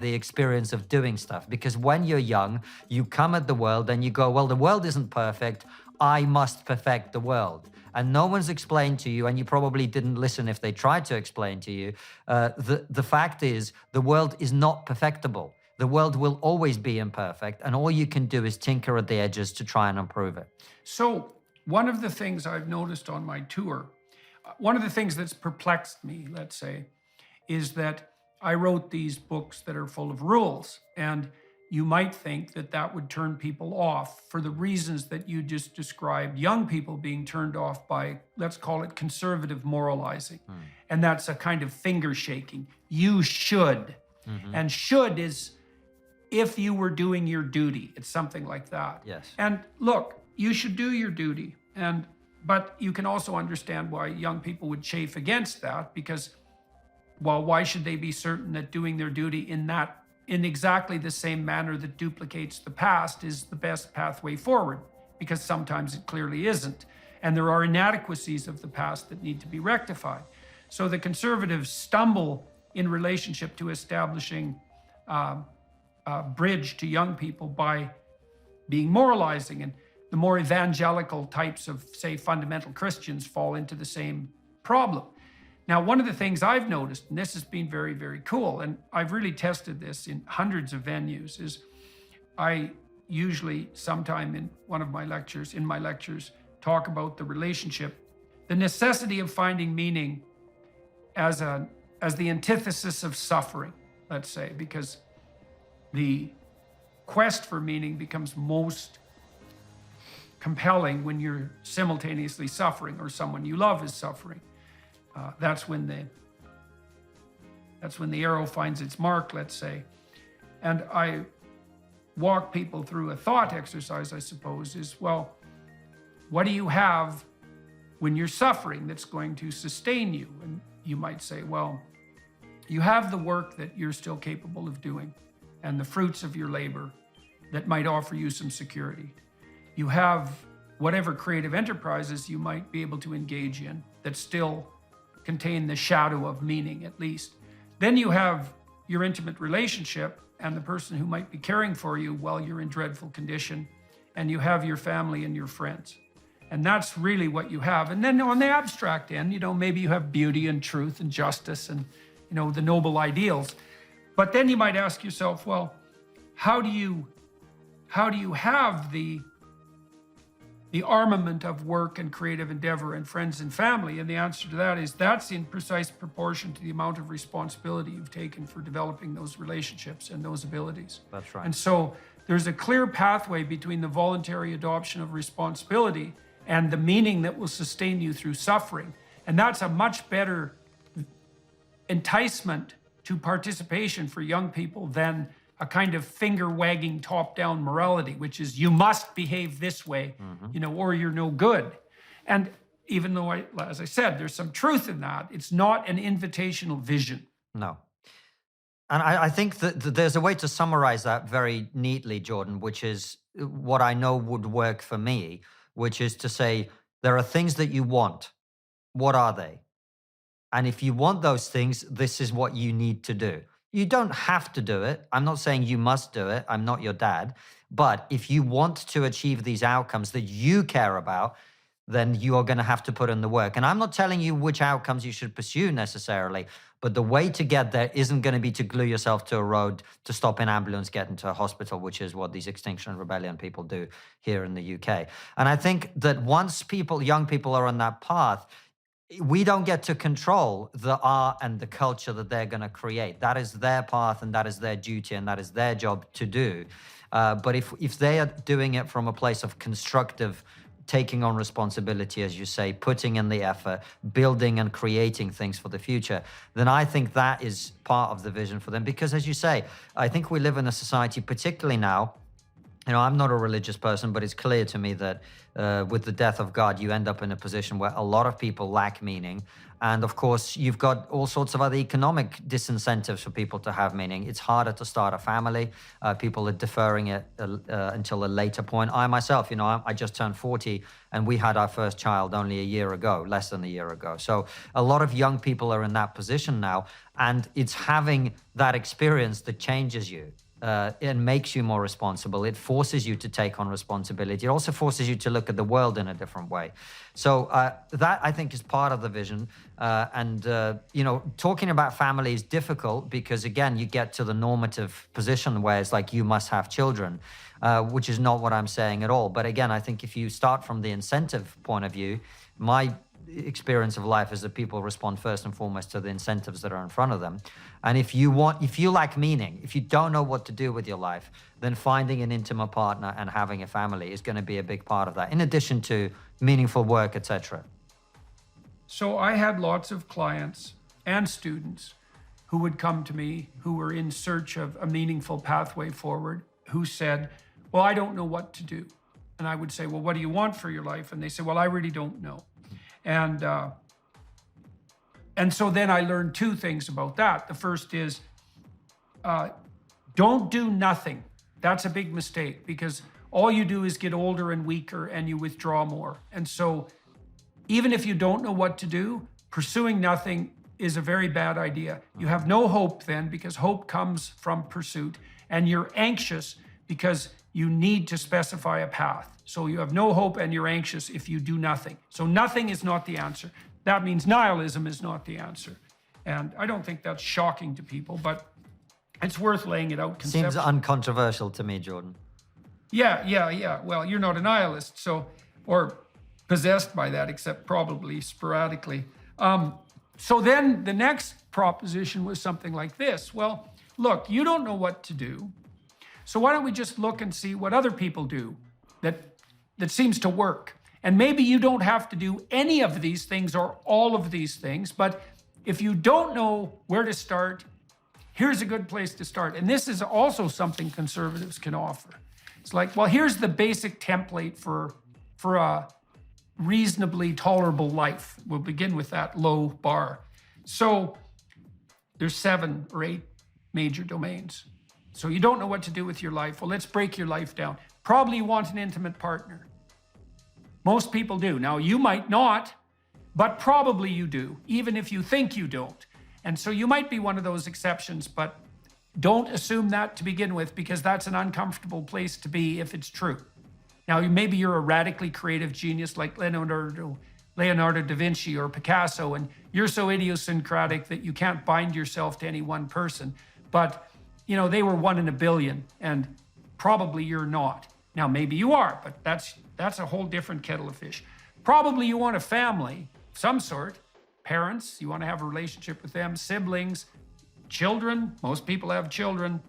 the experience of doing stuff. Because when you're young, you come at the world and you go, well, the world isn't perfect. I must perfect the world. And no one's explained to you, and you probably didn't listen if they tried to explain to you. The fact is, the world is not perfectible. The world will always be imperfect, and all you can do is tinker at the edges to try and improve it. So one of the things I've noticed on my tour, one of the things that's perplexed me, let's say, is that I wrote these books that are full of rules. And you might think that that would turn people off for the reasons that you just described, young people being turned off by, let's call it conservative moralizing. And that's a kind of finger shaking. You should. And should is if you were doing your duty. It's something like that. Yes. And look, you should do your duty. But you can also understand why young people would chafe against that, because, well, why should they be certain that doing their duty in exactly the same manner that duplicates the past is the best pathway forward? Because sometimes it clearly isn't. And there are inadequacies of the past that need to be rectified. So the conservatives stumble in relationship to establishing a bridge to young people by being moralizing. And the more evangelical types of, say, fundamental Christians fall into the same problem. Now, one of the things I've noticed, and this has been very, very cool, and I've really tested this in hundreds of venues, is I usually sometime in my lectures, talk about the relationship, the necessity of finding meaning as the antithesis of suffering, let's say, because the quest for meaning becomes most compelling when you're simultaneously suffering or someone you love is suffering. That's when the arrow finds its mark, let's say. And I walk people through a thought exercise, I suppose, is, well, what do you have when you're suffering that's going to sustain you? And you might say, well, you have the work that you're still capable of doing and the fruits of your labor that might offer you some security. You have whatever creative enterprises you might be able to engage in that still contain the shadow of meaning, at least. Then you have your intimate relationship and the person who might be caring for you while you're in dreadful condition, and you have your family and your friends. And that's really what you have. And then on the abstract end, maybe you have beauty and truth and justice and, the noble ideals. But then you might ask yourself, well, how do you have the armament of work and creative endeavor and friends and family? And the answer to that is that's in precise proportion to the amount of responsibility you've taken for developing those relationships and those abilities. That's right. And so there's a clear pathway between the voluntary adoption of responsibility and the meaning that will sustain you through suffering. And that's a much better enticement to participation for young people than a kind of finger-wagging top-down morality, which is you must behave this way, or you're no good. And even though, as I said, there's some truth in that, it's not an invitational vision. No. And I think that there's a way to summarize that very neatly, Jordan, which is what I know would work for me, which is to say, there are things that you want. What are they? And if you want those things, this is what you need to do. You don't have to do it. I'm not saying you must do it. I'm not your dad. But if you want to achieve these outcomes that you care about, then you are going to have to put in the work. And I'm not telling you which outcomes you should pursue necessarily, but the way to get there isn't going to be to glue yourself to a road, to stop an ambulance, get into a hospital, which is what these Extinction Rebellion people do here in the UK. And I think that once young people are on that path, we don't get to control the art and the culture that they're going to create. That is their path, and that is their duty, and that is their job to do. But if they are doing it from a place of constructive, taking on responsibility, as you say, putting in the effort, building and creating things for the future, then I think that is part of the vision for them. Because as you say, I think we live in a society, particularly now, I'm not a religious person, but it's clear to me that with the death of God, you end up in a position where a lot of people lack meaning. And of course, you've got all sorts of other economic disincentives for people to have meaning. It's harder to start a family. People are deferring it until a later point. I myself, I just turned 40, and we had our first child only a year ago, less than a year ago. So a lot of young people are in that position now. And it's having that experience that changes you. It makes you more responsible. It forces you to take on responsibility. It also forces you to look at the world in a different way. So that, I think, is part of the vision. Talking about family is difficult because, again, you get to the normative position where it's like you must have children, which is not what I'm saying at all. But again, I think if you start from the incentive point of view, my experience of life is that people respond first and foremost to the incentives that are in front of them. And if you lack meaning, if you don't know what to do with your life, then finding an intimate partner and having a family is going to be a big part of that, in addition to meaningful work, etc. So I had lots of clients and students who would come to me who were in search of a meaningful pathway forward, who said, well, I don't know what to do. And I would say, well, what do you want for your life? And they said, well, I really don't know. And so then I learned two things about that. The first is, don't do nothing. That's a big mistake, because all you do is get older and weaker and you withdraw more. And so even if you don't know what to do, pursuing nothing is a very bad idea. You have no hope then, because hope comes from pursuit, and you're anxious because you need to specify a path. So you have no hope and you're anxious if you do nothing. So nothing is not the answer. That means nihilism is not the answer. And I don't think that's shocking to people, but it's worth laying it out conceptually. Seems uncontroversial to me, Jordan. Yeah. Well, you're not a nihilist, or possessed by that, except probably sporadically. So then the next proposition was something like this. Well, look, you don't know what to do. So why don't we just look and see what other people do that seems to work? And maybe you don't have to do any of these things or all of these things, but if you don't know where to start, here's a good place to start. And this is also something conservatives can offer. It's like, well, here's the basic template for a reasonably tolerable life. We'll begin with that low bar. So there's 7 or 8 major domains. So you don't know what to do with your life. Well, let's break your life down. Probably you want an intimate partner. Most people do. Now, you might not, but probably you do, even if you think you don't. And so you might be one of those exceptions, but don't assume that to begin with, because that's an uncomfortable place to be if it's true. Now, maybe you're a radically creative genius like Leonardo da Vinci or Picasso, and you're so idiosyncratic that you can't bind yourself to any one person. But, they were 1 in a billion, and probably you're not. Now, maybe you are, but that's a whole different kettle of fish. Probably you want a family of some sort. Parents, you want to have a relationship with them. Siblings, children, most people have children.